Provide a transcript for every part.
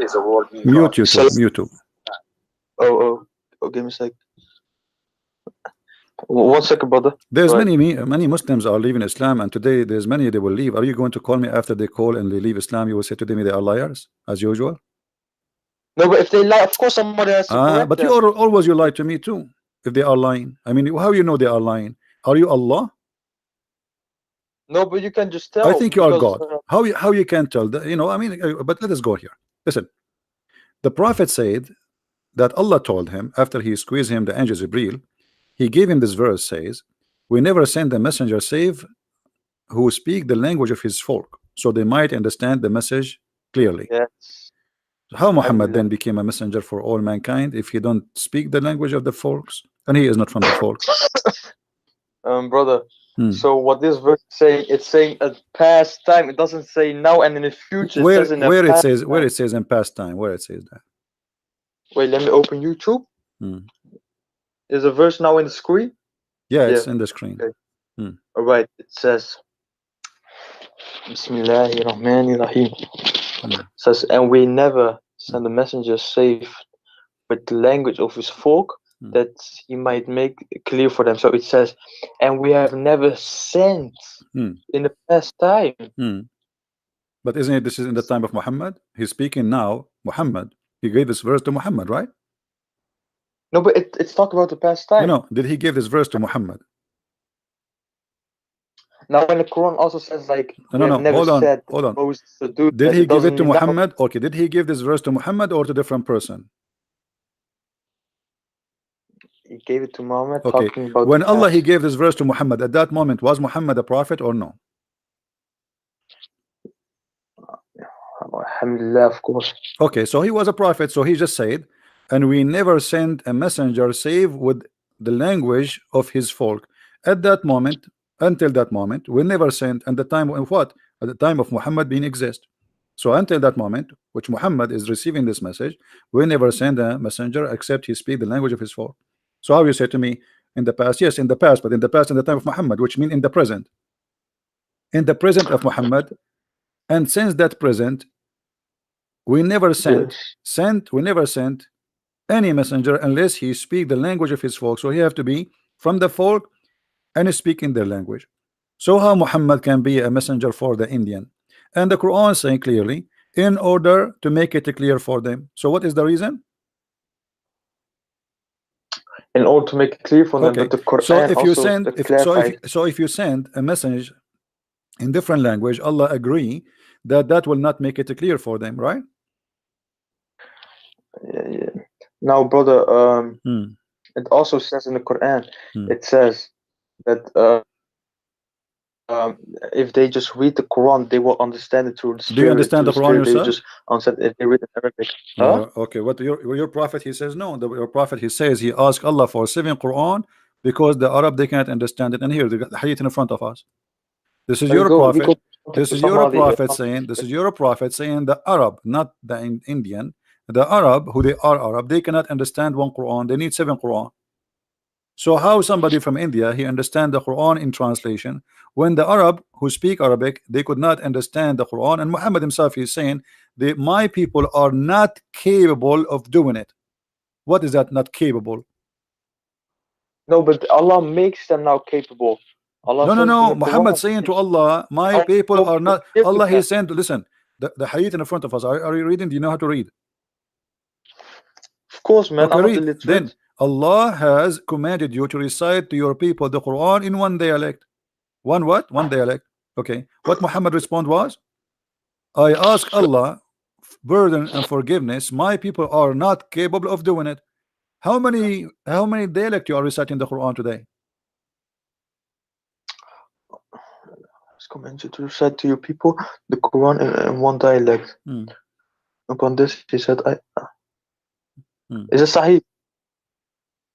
is a word mean Mute God. YouTube. Mute YouTube. Oh, give me a sec. 1 second, brother. There's Right. many Muslims are leaving Islam, and today there's many they will leave. Are you going to call me after they call and they leave Islam? You will say to them they are liars as usual. No, but if they lie, of course somebody has to correct But them. you always you lie to me too. If they are lying, I mean, how you know they are lying? Are you Allah? No, but you can just tell. I think you are because, God. How you can tell? You know, I mean, but let us go here. Listen, the Prophet said that Allah told him after he squeezed him the angel Jibreel, he gave him this verse says, "We never send a messenger save who speak the language of his folk, so they might understand the message clearly." yes. How Muhammad believe then became a messenger for all mankind if he don't speak the language of the folks and he is not from the folk? Brother. Hmm. So what this verse is saying, it's saying a past time. It doesn't say now and in the future. It says in the Where it past says time. where it says in past time, where it says that. Wait, let me open YouTube. Hmm. Is a verse now in the screen? Yeah, it's Yeah. in the screen. Okay. All right. It says, Bismillahirrahmanirrahim. It says, and we never send a messenger save with the language of his folk, that he might make it clear for them. So it says, and we have never sent in the past time. But isn't it this is in the time of Muhammad? He's speaking now, Muhammad. He gave this verse to Muhammad, right? No, but it's talking about the past time. No, did he give this verse to Muhammad? Now, when the Quran also says, like, No, hold on. Moses to do Did that, he give it to doesn't mean Muhammad? Okay, did he give this verse to Muhammad or to a different person? He gave it to Muhammad. Okay, Talking about when the Allah past. he gave this verse to Muhammad, at that moment was Muhammad a prophet or no? Alhamdulillah, of course. Okay, so he was a prophet, so he just said, and we never send a messenger save with the language of his folk. At that moment, until that moment, we never sent, and the time of what? At the time of Muhammad being exist. So until that moment, which Muhammad is receiving this message, we never send a messenger except he speak the language of his folk. So how you say to me, in the past? Yes, in the past, but in the past, in the time of Muhammad, which means in the present. In the present of Muhammad, and since that present, we never sent any messenger unless he speak the language of his folk. So he have to be from the folk and speak in their language. So how Muhammad can be a messenger for the Indian? And the Quran is saying clearly, in order to make it clear for them. So what is the reason? In order to make it clear for them, but the Quran so if you also send clarifies. if you send a message in different language, Allah agree that will not make it clear for them, right? Yeah. Now, brother, it also says in the Quran, it says that if they just read the Quran, they will understand it through the Spirit. Do you understand the Quran yourself? They just understand if they read it in Arabic. Okay, what your prophet he says no. Your prophet he says he asked Allah for 7 Quran because the Arab they can't understand it. And here the hadith in front of us. This is your prophet. This is your prophet saying. This is your prophet saying the Arab, not the Indian. The Arab, who they are Arab, they cannot understand 1 Quran. They need 7 Quran. So how somebody from India he understand the Quran in translation when the Arab who speak Arabic they could not understand the Quran? And Muhammad himself is saying that my people are not capable of doing it. What is that? Not capable? No, but Allah makes them now capable. Allah no. Muhammad saying to Allah, my people are not. Allah is saying to listen. The hadith in front of us. Are you reading? Do you know how to read? Of course, man. Okay, read. Then Allah has commanded you to recite to your people the Quran in one dialect. One what? One dialect. Okay. What Muhammad respond was, I ask Allah burden and forgiveness. My people are not capable of doing it. How many dialect you are reciting the Quran today? It's commanded to recite to your people the Quran in one dialect. Upon this, he said, is it Sahih?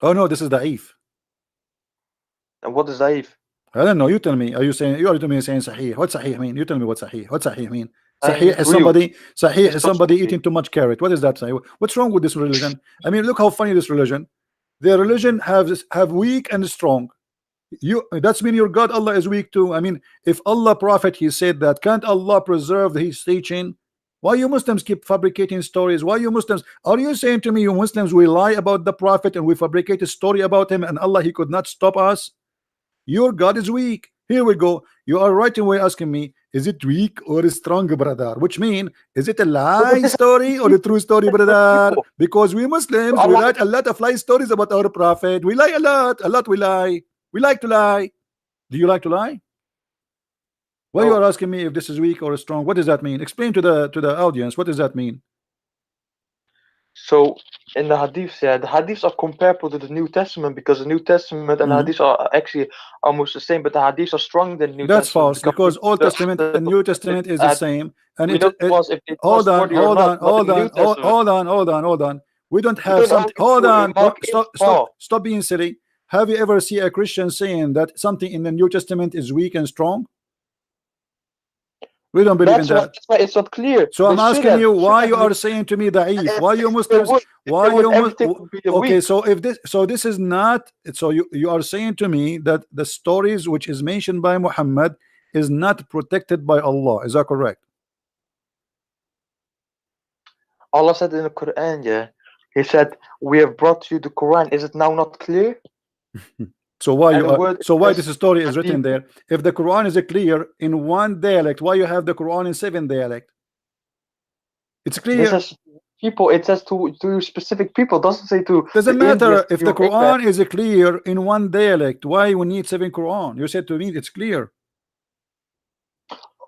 Oh no, this is Da'if. And what is Da'if? I don't know. You tell me. Are you saying you are to me saying Sahih? What Sahih mean? You tell me what Sahih. What Sahih mean? Sahih is somebody. Sahih is somebody eating too much carrot. What is that? Sahih? What's wrong with this religion? I mean, look how funny this religion. Their religion have weak and strong. That's mean your God Allah is weak too. I mean, if Allah prophet he said that, can't Allah preserve his teaching Why you Muslims keep fabricating stories? Why you Muslims? Are you saying to me you Muslims we lie about the Prophet and we fabricate a story about him and Allah he could not stop us? Your God is weak. Here we go. You are right away asking me, is it weak or strong, brother? Which mean, is it a lie story or a true story, brother? Because we Muslims, we write a lot of lie stories about our Prophet. We lie a lot we lie. We like to lie. Do you like to lie? Why you are asking me if this is weak or strong? What does that mean? Explain to the audience. What does that mean? So in the hadiths, yeah, the hadiths are comparable to the New Testament because the New Testament and hadiths are actually almost the same, but the hadiths are stronger than New That's Testament. false because Old Testament and New Testament is the same. And hold on. We don't have something. Hold on. Stop being silly. Have you ever seen a Christian saying that something in the New Testament is weak and strong? We don't believe in that. That's why it's not clear. So I'm asking you why you are saying to me da'if. Why you Muslims? Why you okay? So if this is not. So you are saying to me that the stories which is mentioned by Muhammad is not protected by Allah. Is that correct? Allah said in the Quran, yeah. He said, "We have brought you the Quran." Is it now not clear? So why this story is written there? If the Quran is clear in one dialect, why you have the Quran in 7 dialect? It's clear. It says to specific people. Doesn't say to. Doesn't matter if the Quran is clear in one dialect. Why we need 7 Quran? You said to me it's clear.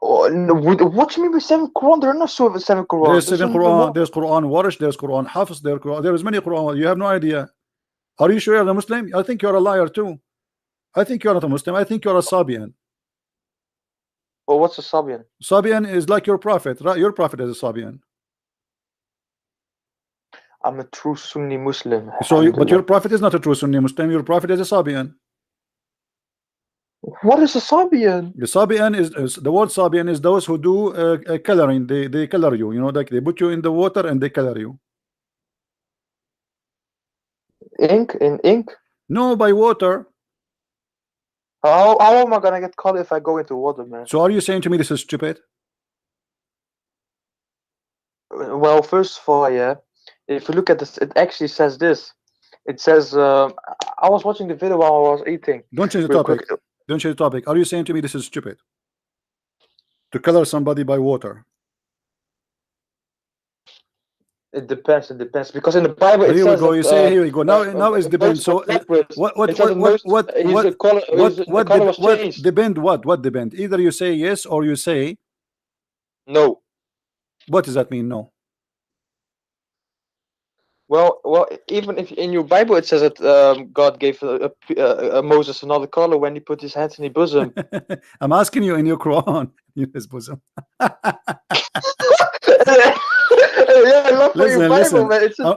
Oh, no, what do you mean by 7 Quran? There are not 7 Quran. There's 7 Quran. There's Quran Warish. There's Quran Hafiz. There's many Quran. You have no idea. Are you sure you're a Muslim? I think you're a liar too. I think you're not a Muslim. I think you're a Sabian. Well, what's a Sabian? Sabian is like your prophet. Right? Your prophet is a Sabian. I'm a true Sunni Muslim. So, but your prophet is not a true Sunni Muslim. Your prophet is a Sabian. What is a Sabian? The Sabian is the word Sabian is those who do coloring. They color you. You know, like they put you in the water and they color you. Ink? In ink? No, by water. How am I gonna get caught if I go into water, man? So are you saying to me this is stupid? Well, first of all, yeah. If you look at this, it actually says this. It says, I was watching the video while I was eating. Don't change the topic. Don't change the topic. Are you saying to me this is stupid? To color somebody by water? It depends. It depends because in the Bible it here says. We go. You say here we go. Now it's depends. So what depend? What depend? Either you say yes or you say no. What does that mean? No. Well, even if in your Bible it says that God gave Moses another color when he put his hands in his bosom. I'm asking you in your Quran, in his bosom. Yeah, listen.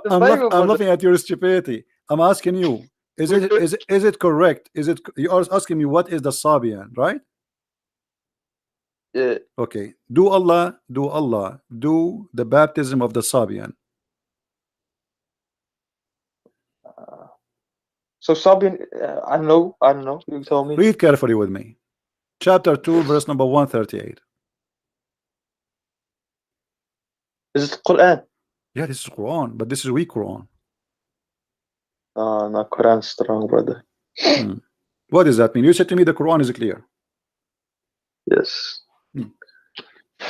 I'm looking at your stupidity. I'm asking you, is it correct? You are asking me what is the Sabian, right? Yeah. Okay. Do the baptism of the Sabian. So Sabian, I don't know. You tell me. Read carefully with me. Chapter 2, verse number 138. Is it Quran? Yeah, this is Quran, but this is weak Quran. No, Quran strong, brother. What does that mean? You said to me the Quran is clear. Yes.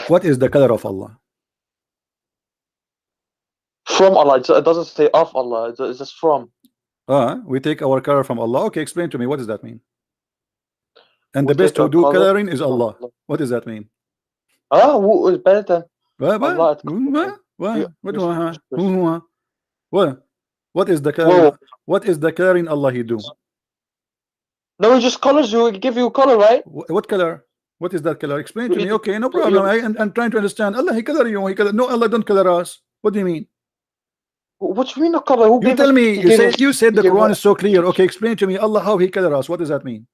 What is the color of Allah? From Allah. It doesn't say of Allah. It's just from. We take our color from Allah. Okay, explain to me. What does that mean? And the best who do coloring is Allah. What does that mean? Who is better than Allah? What is the color? What is the coloring Allah he do? No, he just colors you. He give you a color, right? What color? What is that color? Explain to me. Okay, no problem. I'm trying to understand. Allah he color you. No, Allah don't color us. What do you mean? What do you mean the color? Who you tell me. You said the Quran is so clear. Okay, explain to me. Allah how he color us. What does that mean?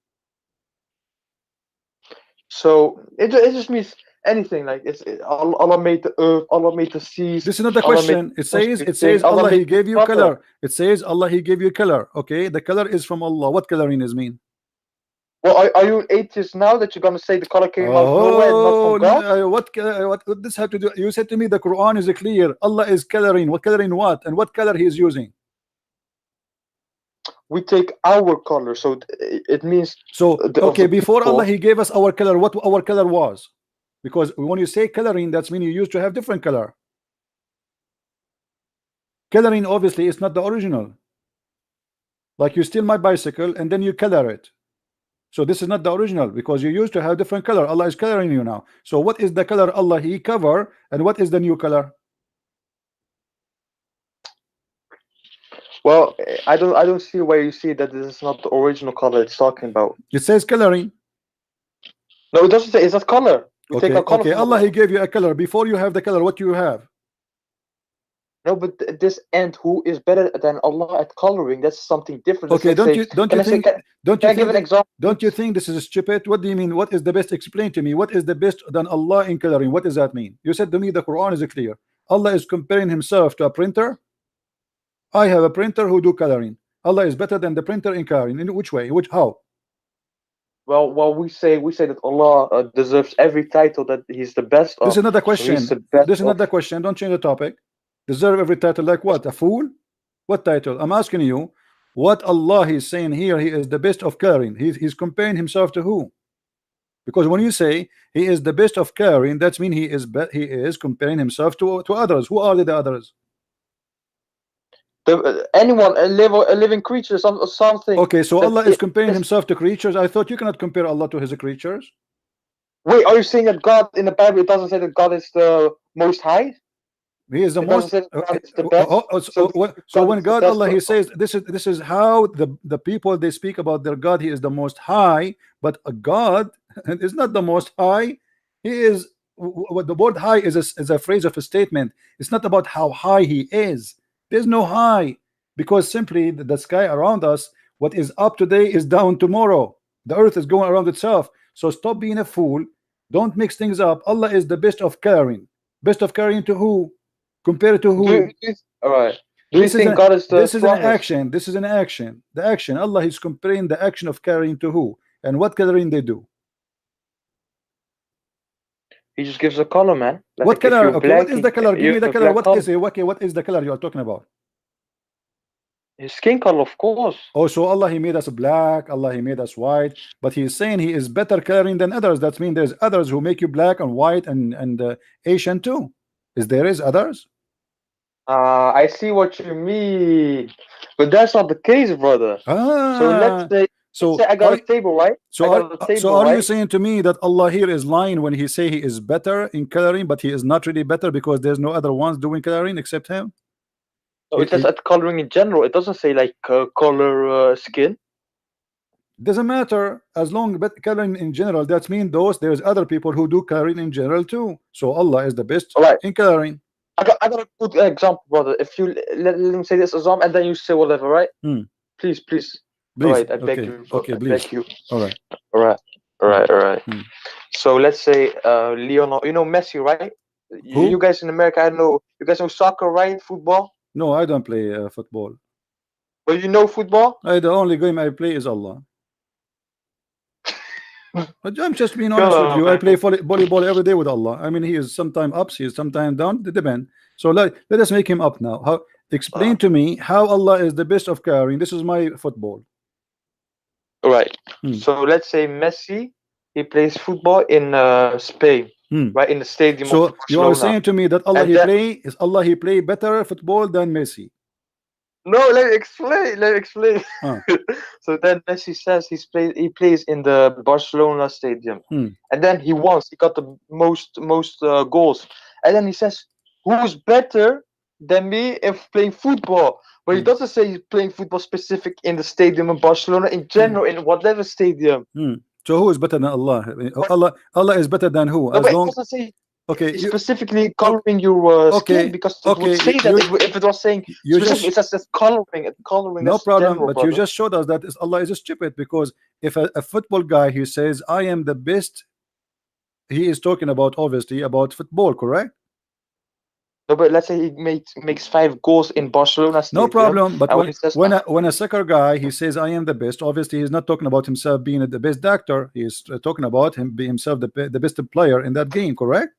So it just means anything. Like Allah made the earth. Allah made the seas. This is not the question. It says Allah he gave you color. It says Allah he gave you color. Okay, the color is from Allah. What coloring is mean? Well, are you an atheist now that you're gonna say the color came out of nowhere and not from God? What this have to do? You said to me the Quran is clear. Allah is coloring. What coloring what? And what color he is using? We take our color, so it means so. Okay, before Allah he gave us our color. What our color was? Because when you say coloring, that's mean you used to have different color. Coloring obviously is not the original. Like you steal my bicycle and then you color it. So this is not the original because you used to have different color. Allah is coloring you now. So what is the color Allah he cover and what is the new color? Well, I don't see where you see that this is not the original color it's talking about. It says coloring. No, it doesn't say. It's not color. We okay, take a color okay. Allah he gave you a color. Before you have the color, what do you have? No, but this and who is better than Allah at coloring? That's something different. Okay, don't you think this is stupid? What do you mean? What is the best? Explain to me. What is the best than Allah in coloring? What does that mean? You said to me the Quran is clear. Allah is comparing himself to a printer. I have a printer who do coloring. Allah is better than the printer in coloring. In which way? How? Well, we say that Allah deserves every title that He's the best of. This is not the question. This is not the question. Don't change the topic. Deserve every title like what? A fool? What title? I'm asking you what Allah is saying here. He is the best of coloring. He's comparing himself to who? Because when you say he is the best of coloring, that means he is comparing himself to others. Who are the others? Anyone, a living creature, something. Okay, so Allah is comparing himself to creatures. I thought you cannot compare Allah to his creatures. Wait, are you saying that God in the Bible it doesn't say that God is the most high? He is the most. So when God Allah he says this is how the people they speak about their God. He is the most high, but a God is not the most high. He is what the word high is a phrase of a statement. It's not about how high he is. There's no high because simply the sky around us, what is up today is down tomorrow. The earth is going around itself. So stop being a fool. Don't mix things up. Allah is the best of caring. Best of caring to who? Compared to who? All right. Do you think God is the This is an action. This is an action. The action. Allah is comparing the action of caring to who? And what coloring they do? He just gives a color, man. Like what color? Okay, what is the color? Give me the color. What is it? Okay, what is the color you are talking about? His skin color, of course. Oh, so Allah he made us black. Allah he made us white. But he is saying he is better coloring than others. That means there's others who make you black and white and Asian too. There is others? I see what you mean, but that's not the case, brother. So let's say I got a table, right? So are you saying to me that Allah here is lying when he say he is better in coloring, but he is not really better because there's no other ones doing coloring except him? So it says at coloring in general. It doesn't say like color skin. Doesn't matter as long as coloring in general. That means there's other people who do coloring in general too. So Allah is the best in coloring. I got a good example, brother. If you let me say this example and then you say whatever, right? Please. All right, I beg you. Okay, please. I beg you. All right. So let's say Leonardo, you know Messi, right? Who? You guys in America, I know. You guys know soccer, right? Football. No, I don't play football. But you know football? The only game I play is Allah. But I'm just being honest with you. I play volleyball every day with Allah. I mean, he is sometimes up, he is sometimes down. It depends. So let us make him up now. Explain to me how Allah is the best of caring. This is my football. All right. So let's say Messi, he plays football in Spain, right in the stadium. So you are saying to me that Allah he play better football than Messi? No, let me explain. So then Messi says he plays in the Barcelona stadium, and then he got the most goals, and then he says, who's better than me if playing football? But he doesn't say he's playing football specific in the stadium in Barcelona, in general, in whatever stadium. So who is better than Allah? Allah is better than who? No, but it doesn't say specifically coloring your skin, because it would say that if it was saying specifically, it says coloring. No problem, general, but you just showed us that Allah is stupid, because if a football guy he says I am the best, he is talking about obviously about football, correct? No, but let's say he makes 5 goals in Barcelona stadium. No problem. But and when a soccer guy, he says, I am the best, obviously he's not talking about himself being the best actor. He's talking about him being himself the best player in that game, correct?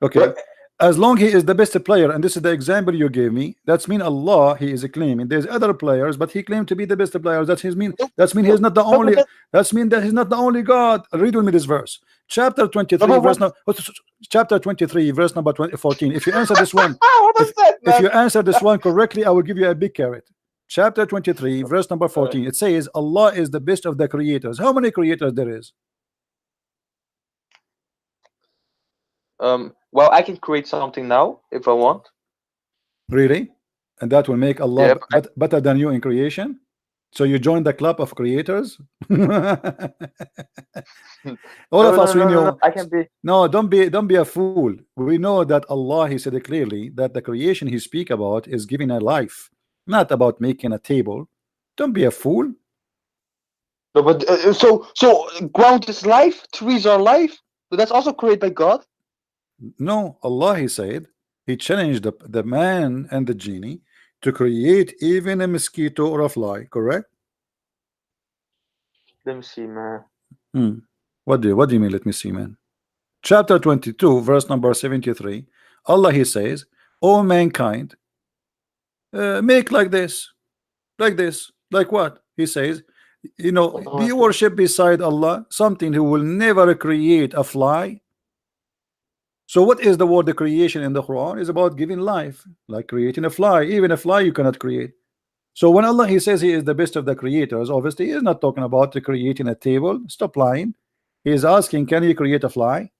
Okay. But as long he is the best player, and this is the example you gave me, that's mean Allah, he is claiming there's other players, but he claimed to be the best player. That's his mean. That's mean he's not the only. That's mean that he's not the only God. Read with me this verse, chapter 23, verse chapter 23, verse number 14. If you answer this one, if you answer this one correctly, I will give you a big carrot. Chapter 23, verse number 14. It says Allah is the best of the creators. How many creators there is? Well, I can create something now if I want. Really? And that will make Allah better than you in creation? So you join the club of creators? All of us, we know. I can be. No, don't be a fool. We know that Allah, he said it clearly, that the creation he speak about is giving a life, not about making a table. Don't be a fool. No, but so ground is life, trees are life, but that's also created by God. No, Allah, he said, he challenged the man and the genie to create even a mosquito or a fly, correct? Let me see, man. What do you mean, let me see, man? Chapter 22, verse number 73. Allah, he says, O mankind, make like this. Like what? He says, you know, do you worship beside Allah something who will never create a fly? So what is the word the creation in the Quran? Is about giving life, like creating a fly. Even a fly you cannot create. So when Allah, he says he is the best of the creators, obviously he is not talking about creating a table. Stop lying. He is asking, can you create a fly?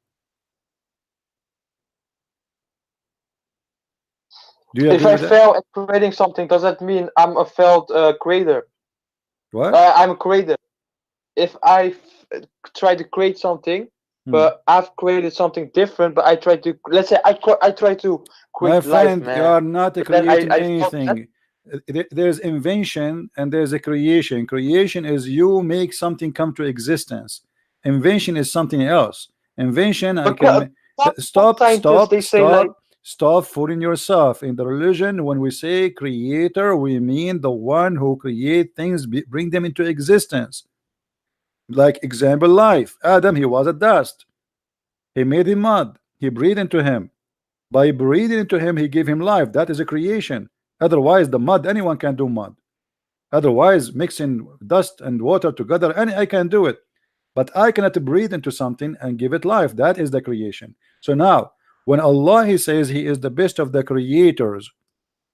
Do you if I fail at creating something, does that mean I'm a failed creator? What? I'm a creator. If I try to create something, but I've created something different, but I try to, let's say I try to create my friend, life, man. You are not creating anything. There's invention and there's a creation. Creation is you make something come to existence. Invention is something else. Invention, I can stop fooling yourself. In the religion, when we say creator, we mean the one who create things, bring them into existence. Like example, life. Adam, he was a dust. He made him mud. He breathed into him. By breathing into him, he gave him life. That is a creation. Otherwise, the mud, anyone can do mud. Otherwise, mixing dust and water together, I can do it. But I cannot breathe into something and give it life. That is the creation. So now, when Allah, he says he is the best of the creators,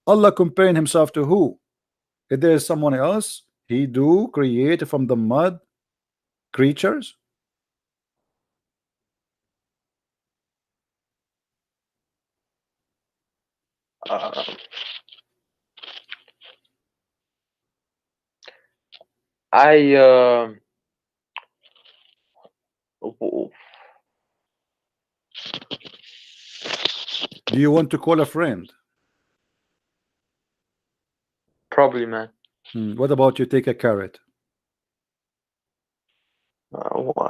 Allah comparing himself to who? If there is someone else, he do create from the mud creatures? Do you want to call a friend? Probably, man. What about you take a carrot?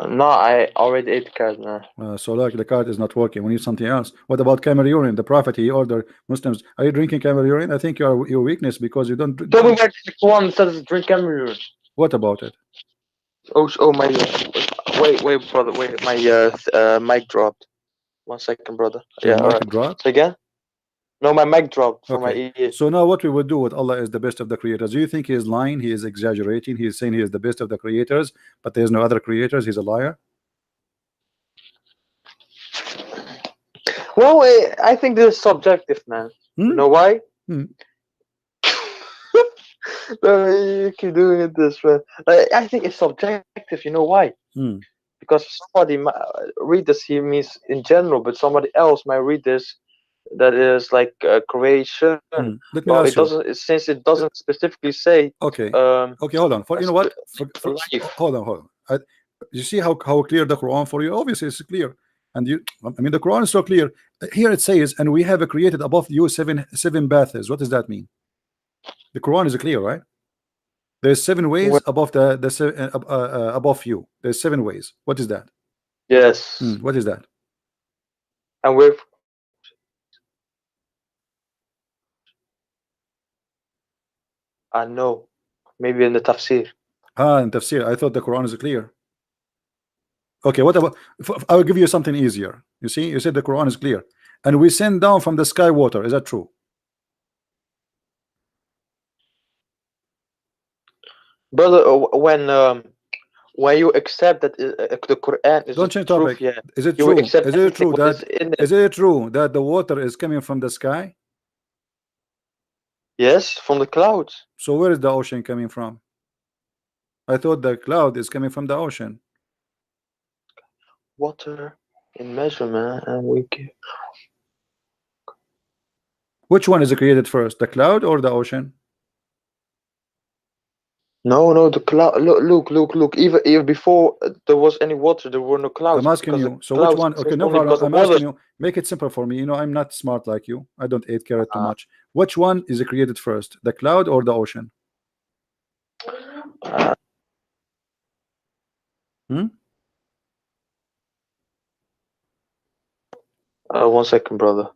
No, I already ate the carrot, man. So like the carrot is not working. We need something else. What about camel urine? The Prophet, he ordered Muslims. Are you drinking camel urine? I think your weakness because you don't. Tell me back to the one says drink camel urine. What about it? Oh my. Wait, brother. Wait, my mic dropped. 1 second, brother. Your mic dropped? Again? No, my mic dropped from my ear. So now what we would do with Allah is the best of the creators. Do you think he is lying? He is exaggerating. He is saying he is the best of the creators, but there's no other creators. He's a liar. Well, I think this is subjective, man. You know why? You keep doing it this way. I think it's subjective. You know why? Because somebody might read this, he means in general, but somebody else might read this. That is like creation. Let me ask it doesn't. Since it doesn't specifically say. Okay. Okay. Hold on. You know what? Hold on. You see how clear the Quran for you? Obviously, it's clear. And I mean, the Quran is so clear. Here it says, "And we have created above you seven baths." What does that mean? The Quran is clear, right? There's 7 ways above above you. There's 7 ways. What is that? Yes. What is that? And we've. No. Maybe in the tafsir. In tafsir. I thought the Quran is clear. Okay, what about, I will give you something easier. You see, you said the Quran is clear, and we send down from the sky water. Is that true? Brother, when you accept that the Quran is Don't the change truth, topic. yeah, Is it you true? accept Is it everything true what that is in it. is it true that the water is coming from the sky? Yes, from the clouds. So where is the ocean coming from? I thought the cloud is coming from the ocean. Water in measurement, and we give. Which one is created first, the cloud or the ocean? No, the cloud. Look. Even before there was any water, there were no clouds. I'm asking you. So which one? Okay, no problem. I'm asking you. Make it simple for me. You know, I'm not smart like you. I don't eat carrot too much. Which one is created first, the cloud or the ocean? Hmm? 1 second, brother.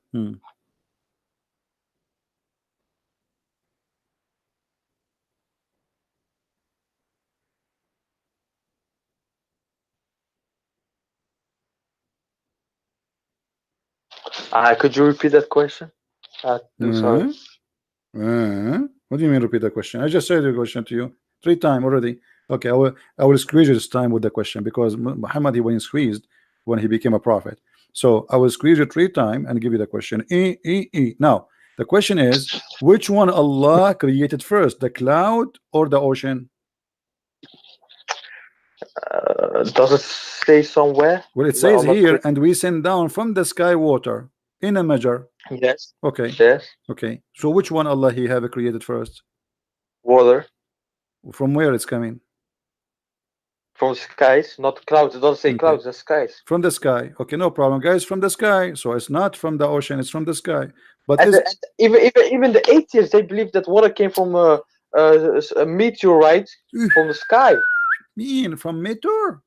Could you repeat that question? Sorry. What do you mean repeat the question? I just said the question to you 3 times already. Okay, I will squeeze you this time with the question, because Muhammad, he was squeezed when he became a prophet. So I will squeeze you 3 times and give you the question. Now the question is, which one Allah created first, the cloud or the ocean? Does it say somewhere? Well, it says here, and we send down from the sky water in a measure. Yes. Okay. Yes. Okay. So which one Allah he have created first? Water. From where it's coming? From skies, not clouds. It doesn't say clouds, the skies. From the sky. Okay, no problem, guys. From the sky. So it's not from the ocean, it's from the sky. But even the atheists, they believe that water came from a meteorite from the sky. Mean from meteor?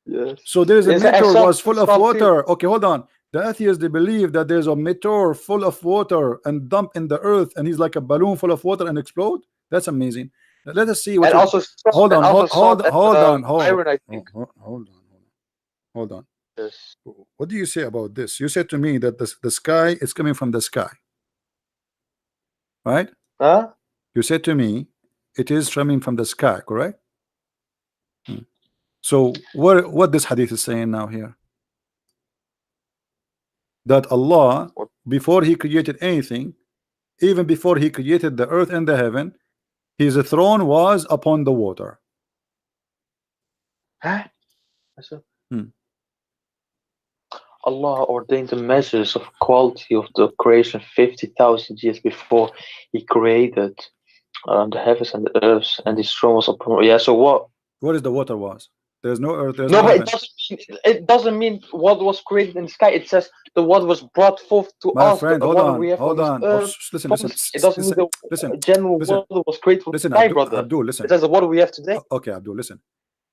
Yes. So there's a meteor was full of water. Okay, hold on. The atheists, they believe that there's a meteor full of water and dump in the earth, and he's like a balloon full of water and explode. That's amazing. Let us see what. And also, hold on. Yes. What do you say about this? You said to me that the sky is coming from the sky, right? Huh? You said to me it is coming from the sky, correct? So what this hadith is saying now here? That Allah, before he created anything, even before he created the earth and the heaven, his throne was upon the water. Huh? Allah ordained the measures of quality of the creation 50,000 years before he created the heavens and the earth, and his throne was upon. Yeah. So what is the water was? There's no earth. There's no, no but heaven. it doesn't mean what was created in the sky. It says the water was brought forth to My us. friend, hold on. Listen. It doesn't mean the general water was created from the sky, brother. Abdul, listen. It says the water we have today. Okay, Abdul, listen.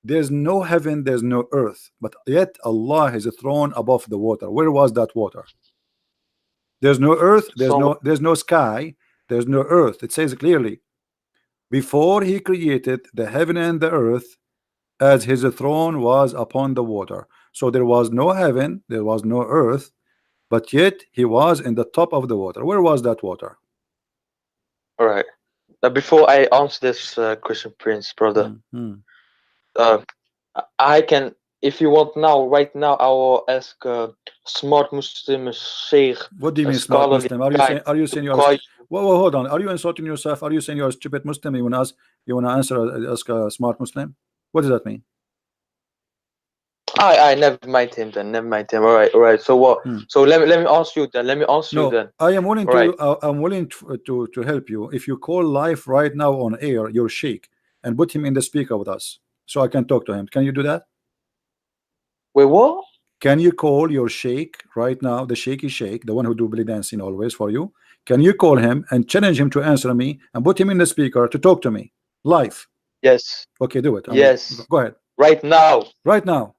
There's no heaven, there's no earth, but yet Allah is a throne above the water. Where was that water? There's no earth, there's no sky, there's no earth. It says clearly, before he created the heaven and the earth, as his throne was upon the water. So there was no heaven, there was no earth, but yet he was in the top of the water. Where was that water? All right. Now, before I answer this, Christian Prince, brother, I can, if you want now, right now, I will ask smart Muslim Sheikh. What do you mean smart Muslim? Are you saying you're whoa, hold on? Are you insulting yourself? Are you saying you're a stupid Muslim? You want to ask a smart Muslim? What does that mean? I never mind him then. Never mind him. All right. So what? So let me ask you then. I am willing to. I'm willing to help you. If you call live right now on air your sheikh and put him in the speaker with us, so I can talk to him. Can you do that? Wait, what? Can you call your sheikh right now, the shaky sheikh, the one who do belly dancing always for you? Can you call him and challenge him to answer me and put him in the speaker to talk to me live? Yes. Okay, do it. Yes. Go ahead. Right now. Right now.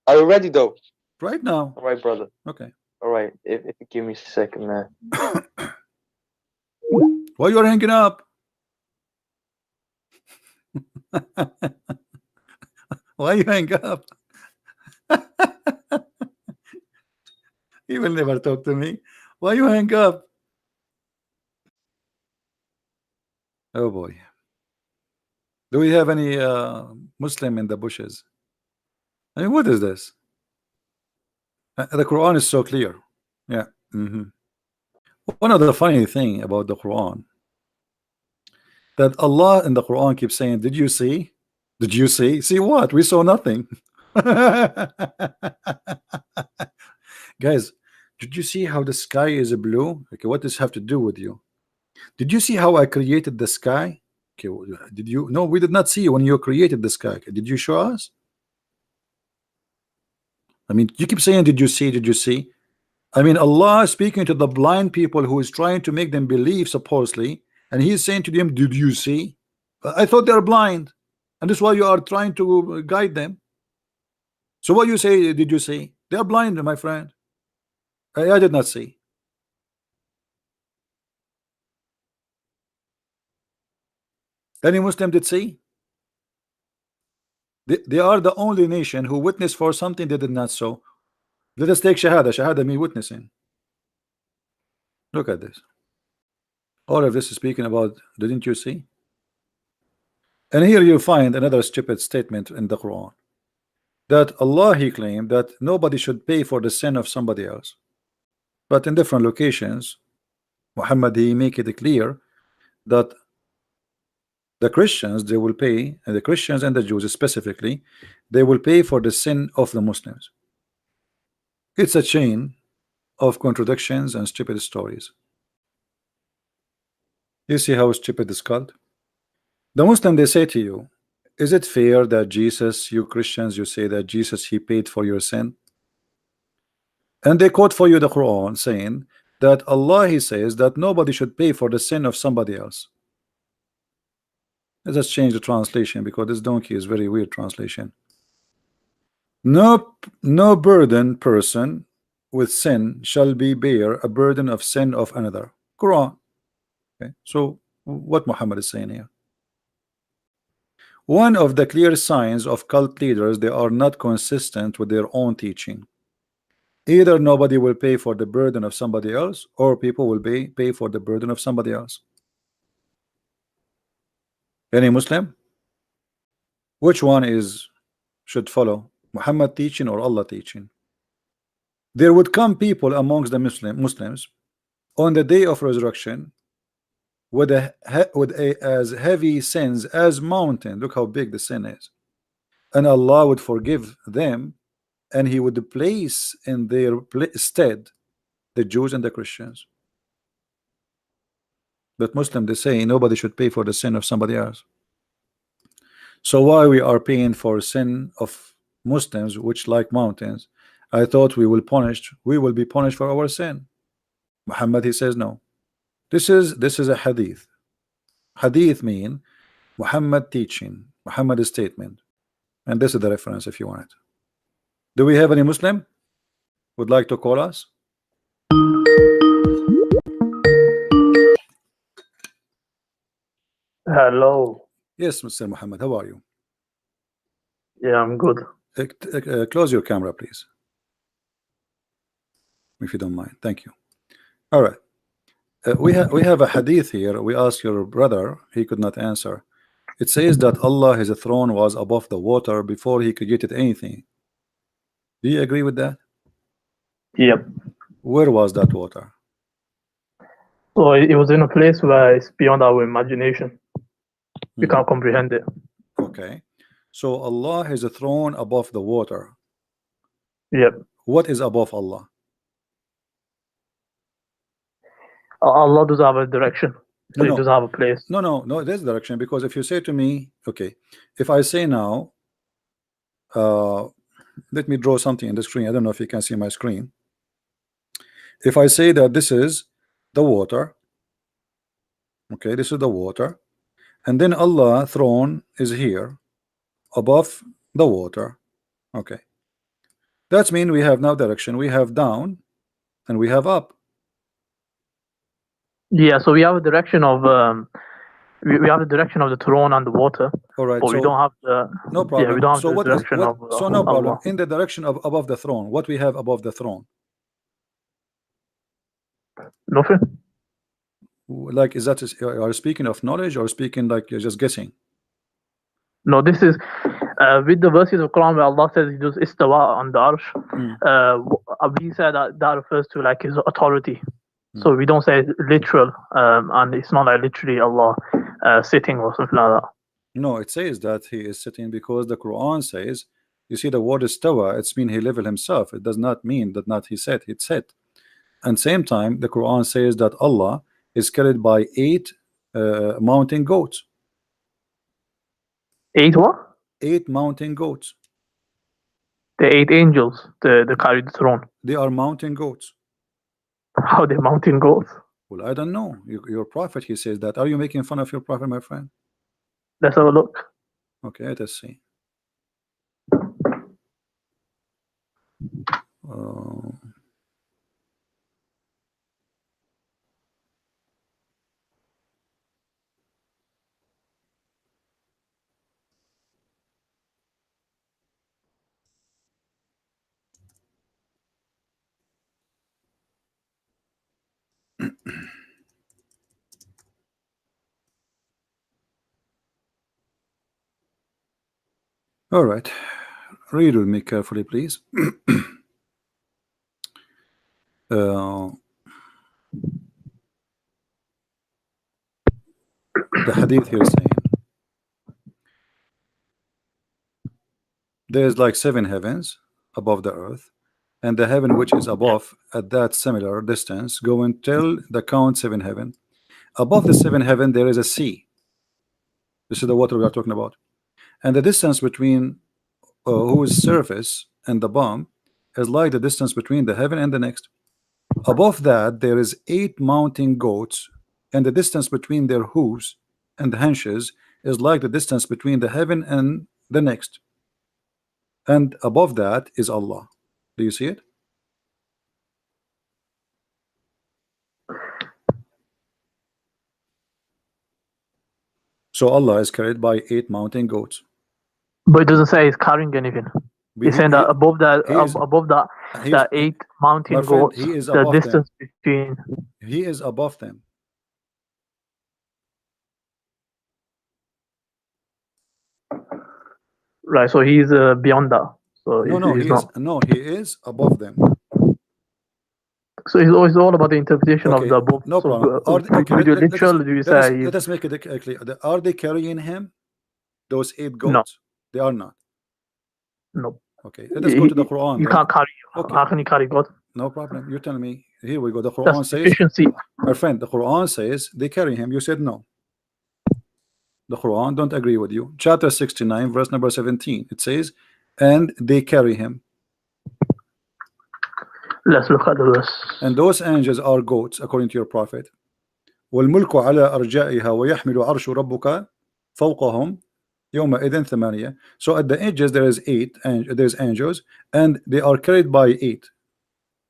Are you ready though? Right now. All right, brother. Okay. All right. If you give me a second, man. Why you are hanging up? Why you hang up? He will never talk to me. Why you hang up? Oh boy. Do we have any Muslim in the bushes? I mean, what is this? The Quran is so clear. Yeah. One of the funny thing about the Quran, that Allah in the Quran keeps saying, did you see? Did you see? See what? We saw nothing. Guys, did you see how the sky is blue? Okay, what does this have to do with you? Did you see how I created the sky? Okay, did you? No, we did not see when you created the sky. Did you show us? I mean, you keep saying, did you see? Did you see? I mean, Allah is speaking to the blind people who is trying to make them believe, supposedly, and He's saying to them, did you see? I thought they're blind, and this is why you are trying to guide them. So what you say, did you see? They are blind, my friend. I did not see. Any Muslim did see? They are the only nation who witnessed for something they did not so. Let us take Shahada. Shahada means witnessing. Look at this. All of this is speaking about, didn't you see? And here you find another stupid statement in the Quran, that Allah, He claimed that nobody should pay for the sin of somebody else. But in different locations, Muhammad, He make it clear that the Christians, they will pay, and the Christians and the Jews specifically, they will pay for the sin of the Muslims. It's a chain of contradictions and stupid stories. You see how stupid it's called? The Muslim, they say to you, is it fair that Jesus, you Christians, you say that Jesus, He paid for your sin? And they quote for you the Quran saying that Allah, He says that nobody should pay for the sin of somebody else. Let's just change the translation, because this donkey is very weird translation. No burden person with sin shall be bear a burden of sin of another. Quran. Okay, so what Muhammad is saying here? One of the clear signs of cult leaders, they are not consistent with their own teaching. Either nobody will pay for the burden of somebody else, or people will pay for the burden of somebody else. Any Muslim? Which one should follow? Muhammad teaching or Allah teaching? There would come people amongst the Muslims on the day of resurrection with as heavy sins as mountain. Look how big the sin is, and Allah would forgive them, and He would place in their stead the Jews and the Christians. But Muslim, they say nobody should pay for the sin of somebody else. So why we are paying for sin of Muslims, which like mountains? I thought we will be punished for our sin. Muhammad, he says no. This is a hadith. Hadith mean Muhammad teaching, Muhammad statement, and this is the reference if you want it. Do we have any Muslim would like to call us? Hello. Yes, Mr. Muhammad, how are you? Yeah, I'm good. Close your camera, please, if you don't mind. Thank you. All right. We have a hadith here. We asked your brother, he could not answer. It says that Allah, His throne was above the water before He created anything. Do you agree with that? Yep. Where was that water? So it was in a place where it's beyond our imagination. We can't comprehend it. Okay. So Allah has a throne above the water. Yep. What is above Allah? Allah does have a direction. So He does have a place. No, there's direction, because if you say to me, okay, if I say now, let me draw something in the screen. I don't know if you can see my screen. If I say that this is the water, okay, this is the water, and then Allah throne is here above the water, okay, that means we have now direction. We have down and we have up. Yeah, so we have a direction of we have the direction of the throne and the water. All right. But So we don't have the. no problem. Yeah, we don't have So the what is direction what? of. So no problem. Allah. In the direction of above the throne, what we have above the throne? Nothing. Like, is that are you speaking of knowledge or speaking like you're just guessing? No, this is with the verses of Quran where Allah says He does istawa on the arsh. We say that refers to like His authority. So we don't say literal, and it's not like literally Allah sitting or something like that. No, it says that He is sitting because the Quran says, you see the word istawa, it's mean He level Himself. It does not mean that not He sat, it sat. And same time the Quran says that Allah is carried by 8 mountain goats. 8 what? 8 mountain goats. The 8 angels, the carry the throne. They are mountain goats. How they mountain goats? Well, I don't know. Your prophet, he says that. Are you making fun of your prophet, my friend? Let's have a look. Okay, let us see. All right, read with me carefully, please. The hadith here is saying there is like 7 heavens above the earth, and the heaven which is above at that similar distance go until the count 7 heaven. Above the 7 heaven there is a sea. This is the water we are talking about, and the distance between whose surface and the bottom is like the distance between the heaven and the next. Above that there is 8 mountain goats, and the distance between their hooves and the haunches is like the distance between the heaven and the next. And above that is Allah. Do you see it? So Allah is carried by 8 mountain goats. But it doesn't say He's carrying anything. He's saying that above that, that 8 mountain goats, he is the above distance them. between. He is above them. Right, so He's beyond that. So he is above them. So it's all about the interpretation of the above. No problem. Let us make it clear. Are they carrying him? Those 8 goats? No. They are not. No. Okay, let us go to the Quran. You can't carry. Okay. How can you carry God? No problem. You tell me. Here we go. The Quran says, my friend, the Quran says they carry him. You said no. The Quran don't agree with you. Chapter 69, verse number 17. It says, and they carry him. Let's look at the verse. And those angels are goats, according to your prophet. والملك على أرجائها ويحمل عرش ربك فوقهم يومئذ ثمانية. So at the edges there is 8, and there's angels, and they are carried by 8.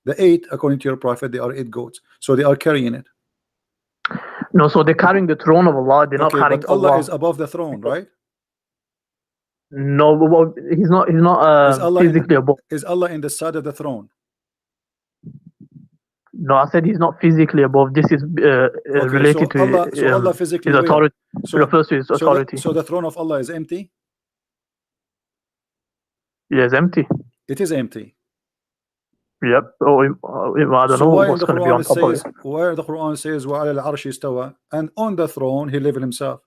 The 8, according to your prophet, they are 8 goats. So they are carrying it. No, so they're carrying the throne of Allah. They're not carrying but Allah is above the throne, right? No, but He's not. He's not physically above. Is Allah in the side of the throne? No, I said He's not physically above. This is related to Allah, Allah physically His authority. So refers to His authority. So the throne of Allah is empty? Yes, empty. It is empty. Yep. I don't know what's going to be on top of it. Where the Quran says وَعَلَى الْعَرْشِ اسْتَوَى, and on the throne He leveled Himself.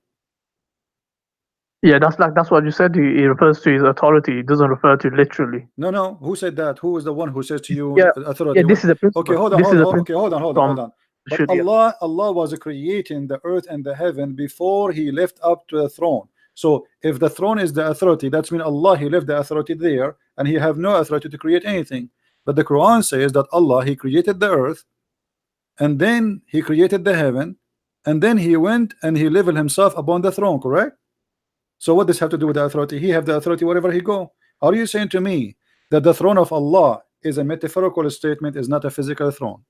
Yeah, that's what you said. He refers to His authority. It doesn't refer to literally. No. Who said that? Who is the one who says to you authority? Yeah, this is a principle. Okay, hold on. But Allah was creating the earth and the heaven before He left up to the throne. So if the throne is the authority, that's mean Allah, He left the authority there, and He have no authority to create anything. But the Quran says that Allah, He created the earth, and then He created the heaven, and then He went and He leveled Himself upon the throne, correct? So what does have to do with the authority? He have the authority wherever He go. Are you saying to me that the throne of Allah is a metaphorical statement, is not a physical throne?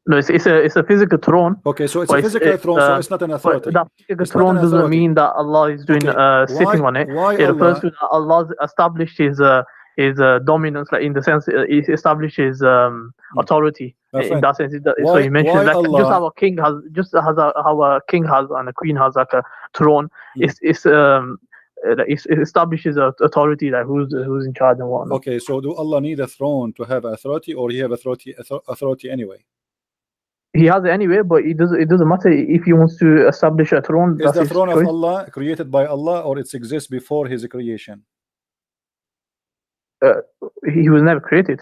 No, it's a physical throne. Okay, so it's a physical throne, so it's not an authority. That physical throne doesn't mean that Allah is doing sitting on it. It refers to that Allah established his dominance, like in the sense He establishes authority. In that sense, so He mentions like Allah, just how a king has and a queen has like a throne. It establishes authority, like who's in charge and whatnot. Okay, so do Allah need a throne to have authority, or He have authority anyway? He has it anyway, but it doesn't matter if he wants to establish a throne. Is the throne of Allah created by Allah, or it exists before His creation? He was never created.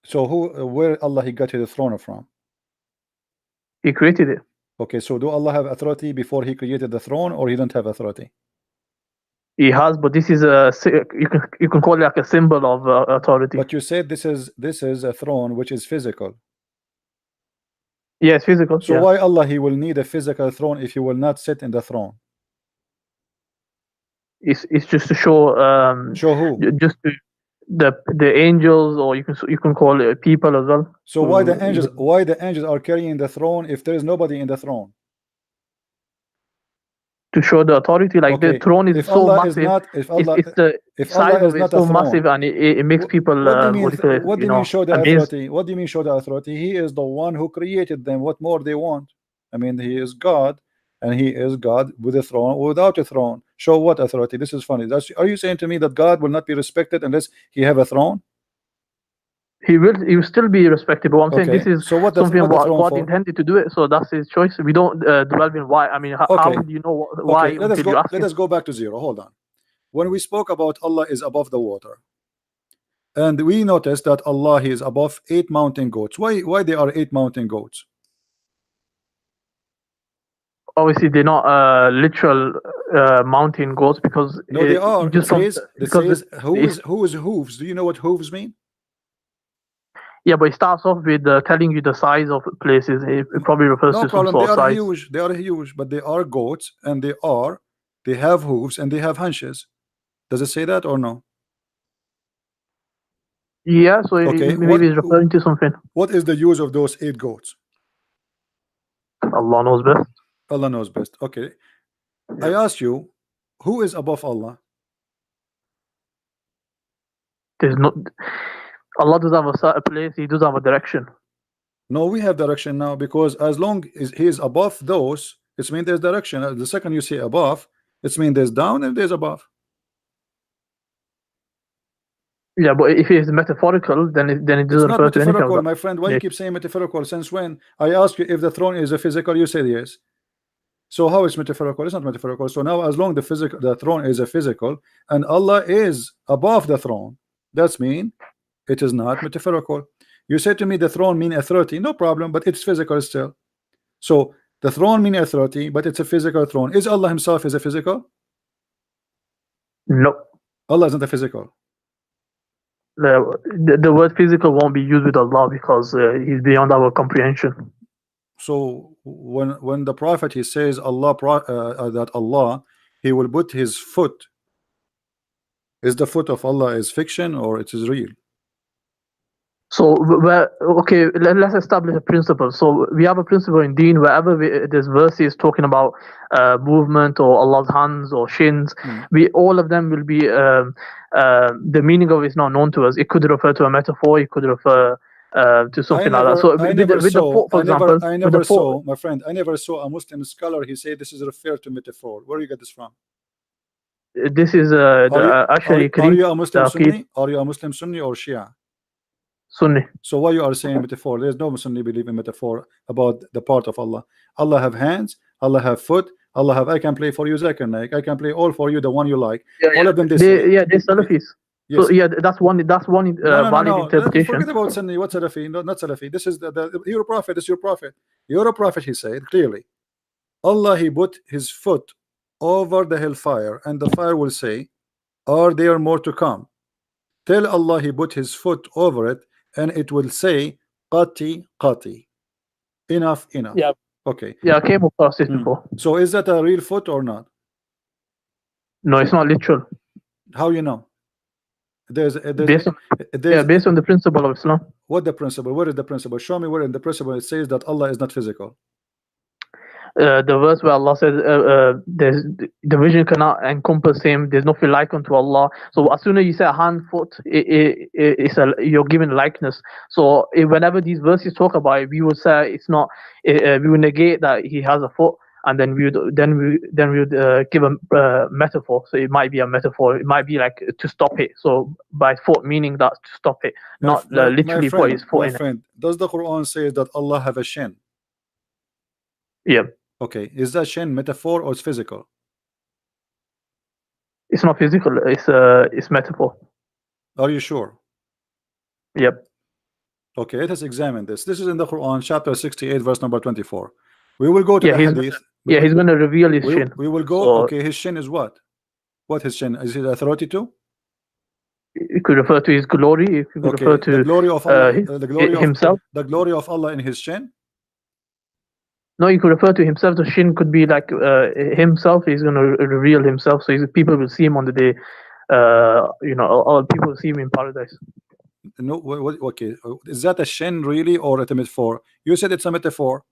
So where Allah He got the throne from? He created it. Okay, so do Allah have authority before He created the throne, or He don't have authority? He has, but this is you can call it like a symbol of authority. But you said this is a throne which is physical. Yes, physical. So why Allah He will need a physical throne if He will not sit in the throne? It's just to show. Show who? Just to the angels, or you can call it people as well. So why the angels are carrying the throne if there is nobody in the throne? To show the authority, like the throne is so massive. If the size of it is so massive, and it makes people. What do you mean show the authority? What do you mean show the authority? He is the one who created them. What more they want? I mean, He is God, and He is God with a throne or without a throne. Show what authority? This is funny. Are you saying to me that God will not be respected unless He have a throne? He will still be respected, but I'm saying this is something God intended to do it, so that's His choice. We don't dwell in why. I mean, how do you know why? Let us go back to zero. Hold on. When we spoke about Allah is above the water, and we noticed that Allah is above 8 mountain goats. Why there are 8 mountain goats? Obviously, they're not literal mountain goats, because no, they are. It says who is hooves. Do you know what hooves mean? Yeah, but it starts off with telling you the size of places. It probably refers to some sort of size. Huge. They are huge, but they are goats, and they have hooves and they have hunches. Does it say that or no? Yeah, so maybe it's referring to something. What is the use of those 8 goats? Allah knows best. Allah knows best. Okay. I ask you, who is above Allah? There's not. Allah does have a certain place. He does have a direction. No, we have direction now, because as long as He is above those, it means there's direction. The second you say above, it means there's down and there's above. Yeah, but if it is metaphorical, then it doesn't refer to anything. My friend, why you keep saying metaphorical? Since when? I asked you if the throne is a physical, you said yes. So how is metaphorical? It's not metaphorical. So now, as long as the throne is a physical and Allah is above the throne, that's mean it is not metaphorical. You said to me the throne mean authority. No problem, but it's physical still. So the throne mean authority, but it's a physical throne. Is Allah Himself is a physical? No. Allah isn't a physical. The word physical won't be used with Allah, because He's beyond our comprehension. So when the Prophet he says that Allah He will put His foot, is the foot of Allah is fiction or it is real? So let's establish a principle. So we have a principle in Deen, wherever there's verses talking about movement or Allah's hands or shins, all of them will be the meaning of it is not known to us. It could refer to a metaphor, it could refer to something like that. So I never saw, my friend, I never saw a Muslim scholar he said this is referred to metaphor. Where do you get this from? This is actually. Are you a Muslim Sunni? Are you a Muslim Sunni or Shia? Sunni. So why you are saying metaphor? There's no Sunni believe in metaphor about the part of Allah. Allah have hands, Allah have foot, Allah have I can play for you Zakir Naik, I can play all for you the one you like. All of them they're Salafis. Yes. So that's one valid interpretation. Forget about Sunni. What Salafi? No, not Salafi. This is your prophet. This is your prophet. Your prophet, he said clearly, Allah He put His foot over the hellfire, and the fire will say, are there more to come? Tell Allah He put His foot over it, and it will say, qati qati, enough. Yeah. Okay. Yeah, I came across it before. So is that a real foot or not? No, it's not literal. How you know? based on the principle of Islam. What the principle? Where is the principle? Show me where in the principle it says that Allah is not physical. The verse where Allah says there's the vision cannot encompass him, there's nothing like unto Allah. So as soon as you say a hand, foot, you're given likeness. So whenever these verses talk about it, we would say it's not, we would negate that he has a foot, and then we would give a metaphor. So it might be a metaphor, it might be like to stop it. So by foot meaning that to stop it, not literally put his foot in it. Does the Quran say that Allah have a shin? Yeah. Okay, is that shin metaphor or it's physical? It's not physical, it's metaphor. Are you sure? Yep. Okay, let us examine this. This is in the Quran, chapter 68, verse number 24. We will go to the hadith. He's going to reveal his shin. We will go, okay, his shin is what? What his shin? Is it authority too? It could refer to his glory. It could refer to the glory of Allah, himself. The glory of Allah in his shin? No, you could refer to himself. The shin could be like himself. He's going to reveal himself, so people will see him on the day. All people will see him in paradise. No, okay. Is that a shin really, or a metaphor? You said it's a metaphor,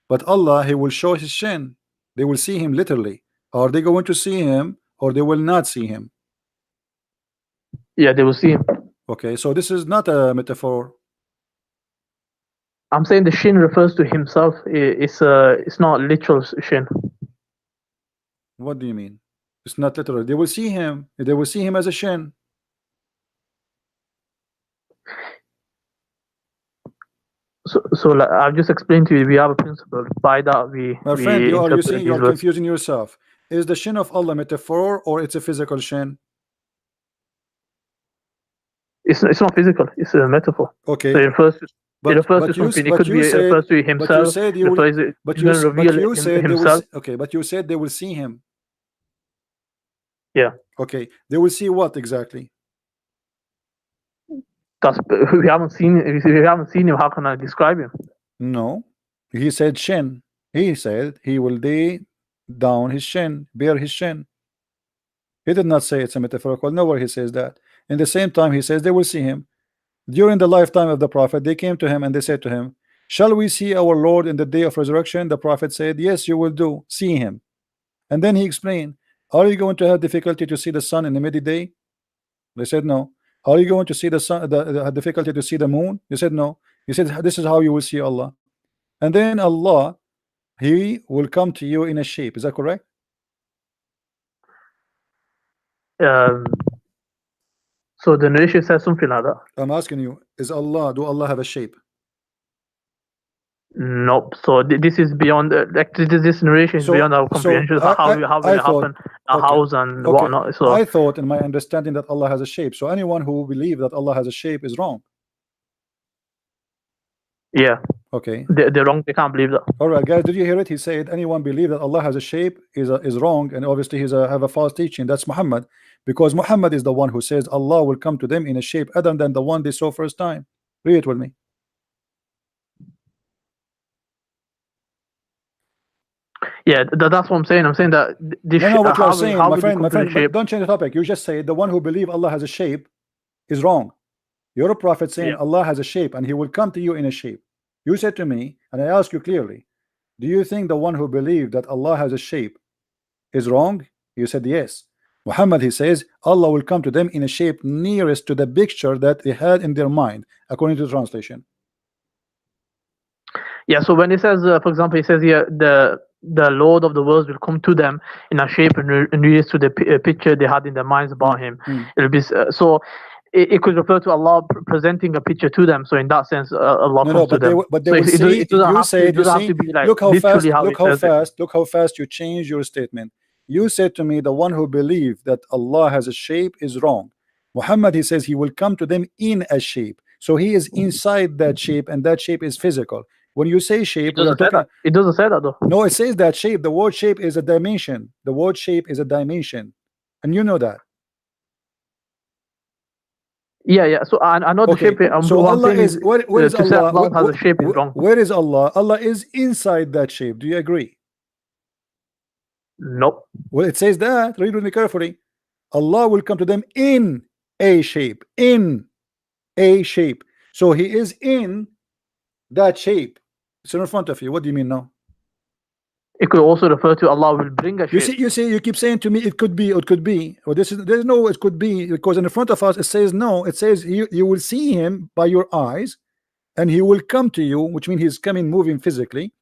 but Allah, He will show His shin. They will see Him literally. Are they going to see Him, or they will not see Him? Yeah, they will see Him. Okay, so this is not a metaphor. I'm saying the shin refers to himself. It's not literal shin. What do you mean? It's not literal. They will see him. They will see him as a shin. So like I've just explained to you, we have a principle. By that we. My friend, you're confusing yourself. Is the shin of Allah metaphor or it's a physical shin? It's not physical. It's a metaphor. Okay. So it refers to. It refers to something. It could be refers to himself. But you said you will, but you said himself. Okay, but you said they will see him. Yeah. Okay, they will see what exactly? We haven't seen. If we haven't seen him, how can I describe him? No, he said shin. He said he will lay down his shin, bear his shin. He did not say it's a metaphorical. Nowhere he says that. In the same time, he says they will see him. During the lifetime of the Prophet, they came to him and they said to him, "Shall we see our Lord in the day of resurrection?" The Prophet said, "Yes, you will do. See him." And then he explained, "Are you going to have difficulty to see the sun in the midday?" They said, "No." "Are you going to see the sun, the difficulty to see the moon?" He said, "No." He said, "This is how you will see Allah." And then Allah, He will come to you in a shape. Is that correct? So the narration says something like that. I'm asking you, do Allah have a shape? Nope. So this is beyond this narration is beyond our comprehension. How will it happen? House and whatnot. So I thought in my understanding that Allah has a shape. So anyone who believes that Allah has a shape is wrong. Yeah. Okay. They're wrong. They can't believe that. All right, guys. Did you hear it? He said anyone believe that Allah has a shape is wrong, and obviously have a false teaching. That's Muhammad, because Muhammad is the one who says Allah will come to them in a shape other than the one they saw first time. Read it with me. Yeah, that's what I'm saying. I'm saying that this what you're saying, my friend, don't change the topic. You just say the one who believe Allah has a shape is wrong. You're a prophet saying Allah has a shape and He will come to you in a shape. You said to me, and I ask you clearly, do you think the one who believed that Allah has a shape is wrong? You said yes. Muhammad, he says Allah will come to them in a shape nearest to the picture that they had in their mind, according to the translation. Yeah, so when it says, for example, it says here the Lord of the worlds will come to them in a shape and nearest to the picture they had in their minds about Him. It'll be so. It could refer to Allah presenting a picture to them. So in that sense, Allah comes to them. But they will see. You said, look how fast you change your statement. You said to me, the one who believes that Allah has a shape is wrong. Muhammad, he says he will come to them in a shape. So he is inside that shape, and that shape is physical. When you say shape, it doesn't say that though. No, it says that shape. The word shape is a dimension. The word shape is a dimension, and you know that. Yeah. So I know the shape. So Allah is where is Allah? Allah has a shape is wrong. Where is Allah? Allah is inside that shape. Do you agree? Nope. Well, it says that. Read with me carefully. Allah will come to them in a shape. In a shape. So he is in that shape. It's in front of you. What do you mean now? It could also refer to Allah will bring a shape. You keep saying to me it could be, it could be. Well, there's no it could be, because in front of us it says no. It says you will see him by your eyes, and he will come to you, which means he's coming, moving physically,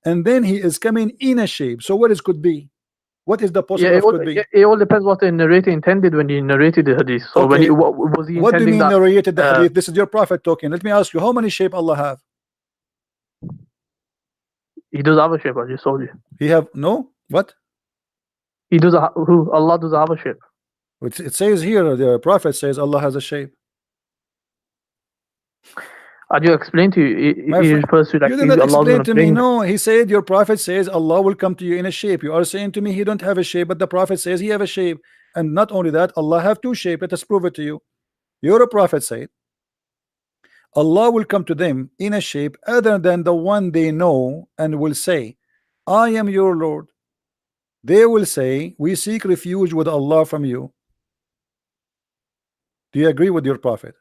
and then he is coming in a shape. So what is could be? What is the possible could be? It all depends what the narrator intended when he narrated the hadith. So when he was he what do you mean that, narrated the hadith? This is your prophet talking. Let me ask you, how many shape Allah have? He does have a shape. I just told you. He have no what? He does Allah does have a shape. It says here, the prophet says Allah has a shape. I just explained to you. He refers to like you did not explain to me. No, he said your prophet says Allah will come to you in a shape. You are saying to me he don't have a shape, but the prophet says he have a shape. And not only that, Allah have two shapes. Let us prove it to you. Your prophet said Allah will come to them in a shape other than the one they know, and will say, I am your Lord. They will say, we seek refuge with Allah from you. Do you agree with your prophet?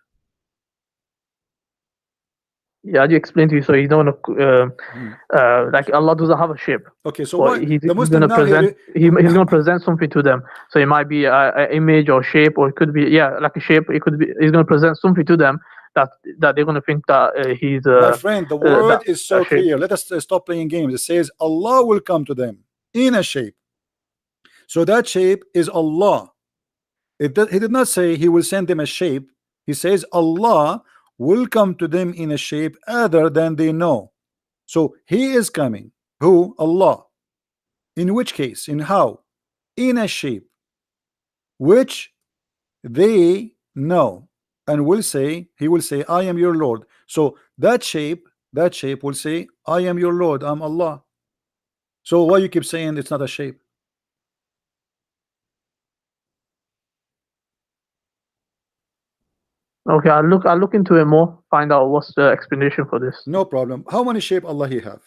Yeah, I just explained to you. So he's not like Allah doesn't have a shape. Okay, so what he's going to present? He's going to present something to them. So it might be an image or shape, or it could be like a shape. It could be he's going to present something to them that they're going to think that he's. My friend, the word is so clear. Let us stop playing games. It says Allah will come to them in a shape. So that shape is Allah. He did not say he will send them a shape. He says Allah will come to them in a shape other than they know. So he is coming. Who? Allah. In which case? In how? In a shape which they know, and will say, he will say, I am your Lord. So that shape will say, I am your Lord, I'm Allah. So why you keep saying it's not a shape? Okay, I'll look into it more, find out what's the explanation for this. No problem. How many shape Allah he have?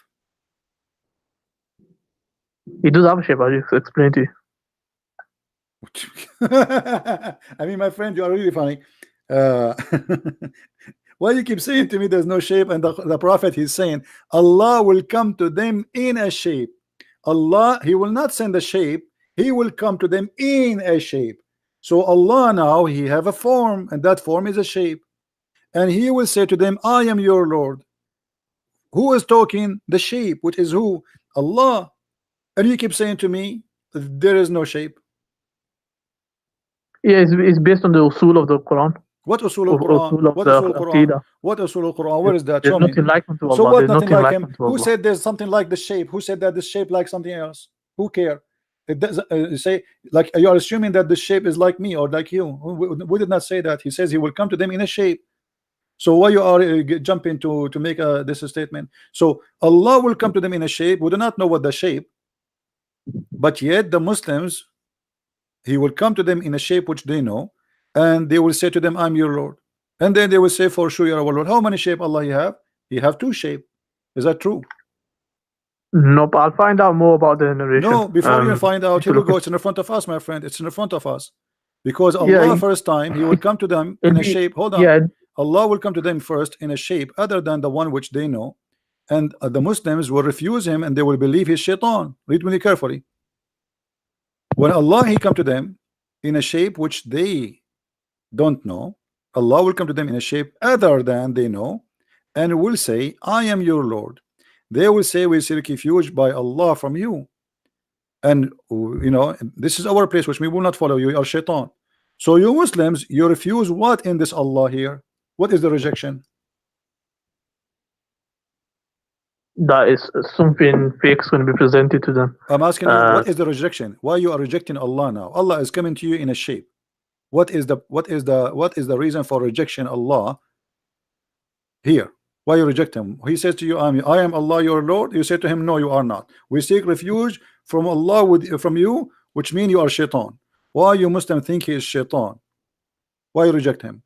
He does have a shape. I'll just explain to you. I mean, my friend, you are really funny. Why you keep saying to me there's no shape, and the prophet he's saying Allah will come to them in a shape. Allah, he will not send a shape, he will come to them in a shape. So Allah now he have a form, and that form is a shape, and he will say to them, I am your Lord. Who is talking? The shape, which is who? Allah. And you keep saying to me there is no shape. Yeah, it's based on the usul of the Quran. What usul of Quran? What usul of Quran? What usul of Quran? Where is that? There's nothing like him to Allah. So what? There's Nothing like him. Who said there's something like the shape? Who said that the shape like something else? Who care? It doesn't say, like, you are assuming that the shape is like me or like you. We did not say that. He says he will come to them in a shape. So why you are jumping to make this statement? So Allah will come to them in a shape. We do not know what the shape, but yet the Muslims, he will come to them in a shape which they know, and they will say to them, I'm your Lord. And then they will say, for sure you're our Lord. How many shape Allah you have? You have two shape. Is that true? No, but I'll find out more about the narration. No, before you find out, here we go. It's in the front of us, my friend. It's in the front of us. Because Allah first time he will come to them in a shape. Hold on. Yeah. Allah will come to them first in a shape other than the one which they know, and the Muslims will refuse him, and they will believe he's shaitan. Read me carefully. When Allah he come to them in a shape which they don't know, Allah will come to them in a shape other than they know, and will say, I am your Lord. They will say, we seek refuge by Allah from you, and you know, this is our place which we will not follow you, you are shaitan. So you Muslims, you refuse what in this Allah here? What is the rejection? That is something fake is going to be presented to them. I'm asking you, what is the rejection? Why you are rejecting Allah now? Allah is coming to you in a shape. What is the reason for rejection Allah here? Why you reject him? He says to you, I am Allah your Lord. You say to him, no, you are not. We seek refuge from Allah from you, which means you are shaitan. Why you Muslim think he is shaitan? Why you reject him?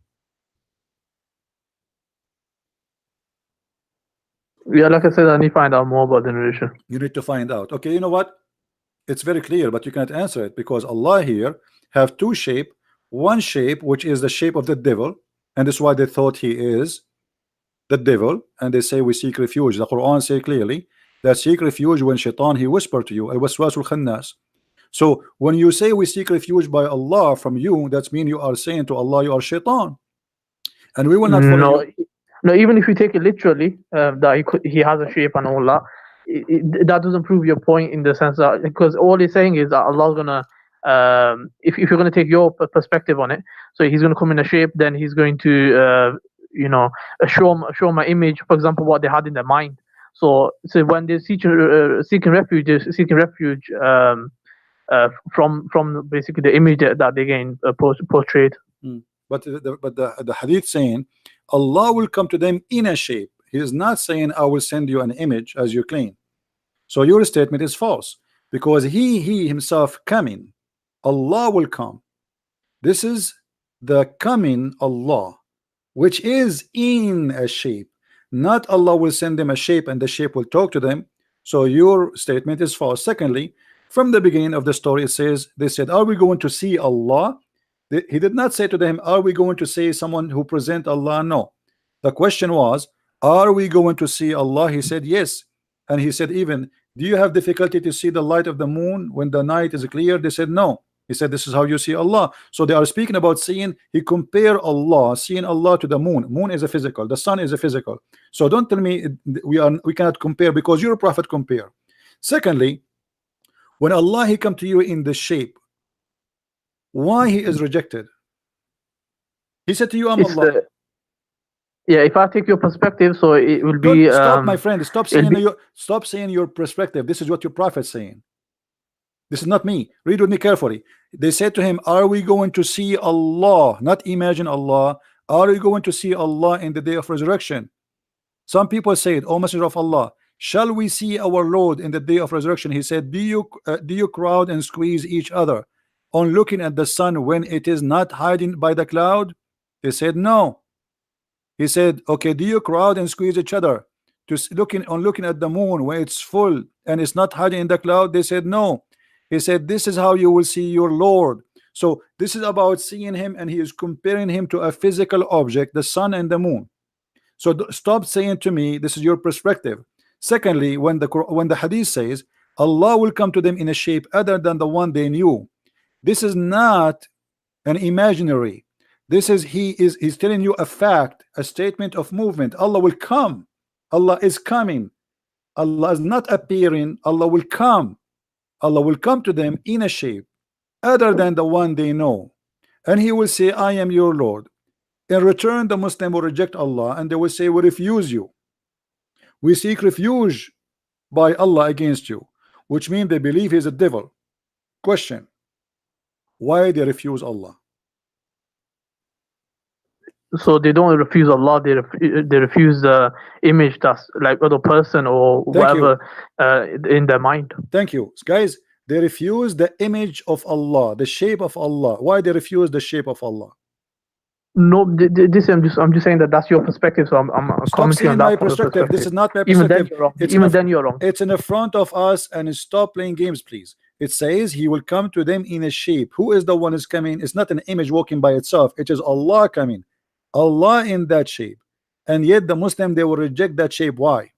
Yeah, like I said, I need to find out more about the narration. You need to find out. Okay, you know what? It's very clear, but you cannot answer it because Allah here have two shape. one shape, which is the shape of the devil, and that's why they thought he is the devil, and they say we seek refuge. The Quran say clearly that seek refuge when shaitan he whispered to you, al-waswasul khannas. So when you say we seek refuge by Allah from you, that means you are saying to Allah you are shaitan, and we will not follow you. No, even if you take it literally, that he has a shape and all that, that doesn't prove your point in the sense that, because all he's saying is that Allah's gonna, if you're gonna take your perspective on it, so he's gonna come in a shape, then he's going to, you know, show my image, for example, what they had in their mind. So when they're seeking refuge, from basically the image that they gain portrayed. But the hadith saying Allah will come to them in a shape. He is not saying I will send you an image as you claim. So your statement is false, because he himself coming, Allah will come. This is the coming Allah, which is in a shape, not Allah will send them a shape and the shape will talk to them. So your statement is false. Secondly, from the beginning of the story, it says they said, are we going to see Allah? He did not say to them, are we going to see someone who present Allah? No. The question was, are we going to see Allah? He said yes. And he said, even, do you have difficulty to see the light of the moon when the night is clear? They said no. He said, this is how you see Allah. So they are speaking about seeing. He compare Allah, seeing Allah, to the moon. Moon is a physical, the sun is a physical. So don't tell me we cannot compare, because your prophet compare. Secondly, when Allah he come to you in the shape, why he is rejected? He said to you, I'm Allah. Yeah, if I take your perspective, so it will be. Stop, my friend. Stop saying your perspective. This is what your prophet is saying. This is not me. Read with me carefully. They said to him, are we going to see Allah? Not imagine Allah. Are we going to see Allah in the day of resurrection? Some people said, O Messenger of Allah, shall we see our Lord in the day of resurrection? He said, do you crowd and squeeze each other on looking at the sun when it is not hiding by the cloud? They said no. He said, okay, do you crowd and squeeze each other to looking at the moon when it's full and it's not hiding in the cloud? They said no. He said, this is how you will see your Lord. So this is about seeing him, and he is comparing him to a physical object, the sun and the moon. So stop saying to me this is your perspective. Secondly, when the hadith says Allah will come to them in a shape other than the one they knew, this is not an imaginary. This is he's telling you a fact, a statement of movement. Allah will come. Allah is coming. Allah is not appearing. Allah will come. Allah will come to them in a shape other than the one they know, and he will say, I am your Lord. In return, the Muslim will reject Allah, and they will say, we refuse you. We seek refuge by Allah against you, which means they believe he's a devil. Question: why they refuse Allah? So they don't refuse Allah, they refuse the image that's like other person or whatever in their mind. Thank you, guys. They refuse the image of Allah, the shape of Allah. Why they refuse the shape of Allah? No, this I'm just saying that that's your perspective. So I'm commenting on that. My perspective. This is not my perspective. Even then you're wrong. It's in the front of us, and stop playing games, please. It says he will come to them in a shape. Who is the one who is coming? It's not an image walking by itself. It is Allah coming. Allah in that shape, and yet the Muslim, they will reject that shape. Why?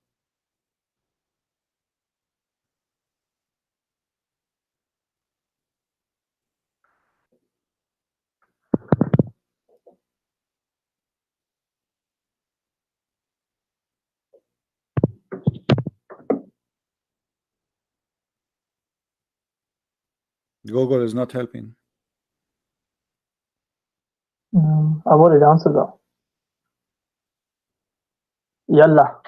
Google is not helping. I've already answered that. Yalla.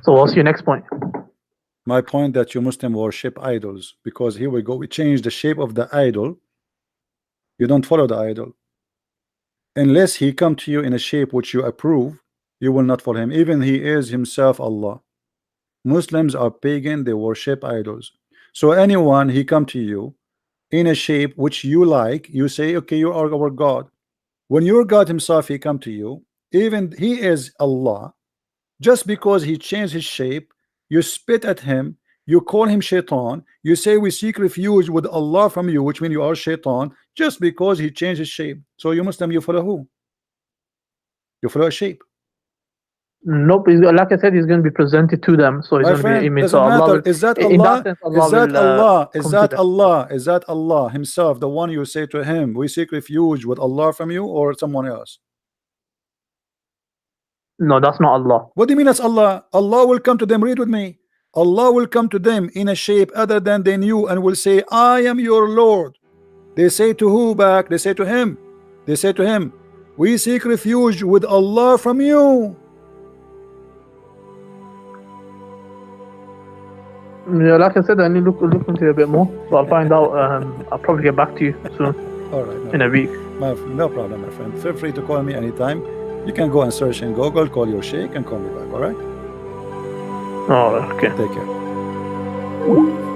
So what's your next point? My point that you Muslim worship idols, because here we go, we change the shape of the idol. You don't follow the idol unless he come to you in a shape which you approve. You will not follow him, even he is himself Allah. Muslims are pagan, they worship idols. So anyone he come to you in a shape which you like, you say, okay, you are our God. When your God himself he come to you, even he is Allah, just because he changed his shape, you spit at him, you call him shaitan, you say we seek refuge with Allah from you, which means you are shaitan, just because he changed his shape. So you Muslim, you follow who? You follow a shape. Nope, like I said, he's going to be presented to them, so he's going to be an image. So Allah will, is that Allah? in that sense, Allah is that will, Allah? Is come that to them. Allah? Is that Allah himself, the one you say to him, we seek refuge with Allah from you, or someone else? No, that's not Allah. What do you mean that's Allah? Allah will come to them. Read with me. Allah will come to them in a shape other than they knew and will say, I am your Lord. They say to who back? They say to him. They say to him, we seek refuge with Allah from you. Yeah, like I said, I need to look into it a bit more. So I'll find out. I'll probably get back to you soon. All right. In a week. No problem, my friend. Feel free to call me anytime. You can go and search in Google, call your sheikh, and call me back. All right. Oh, okay. Take care.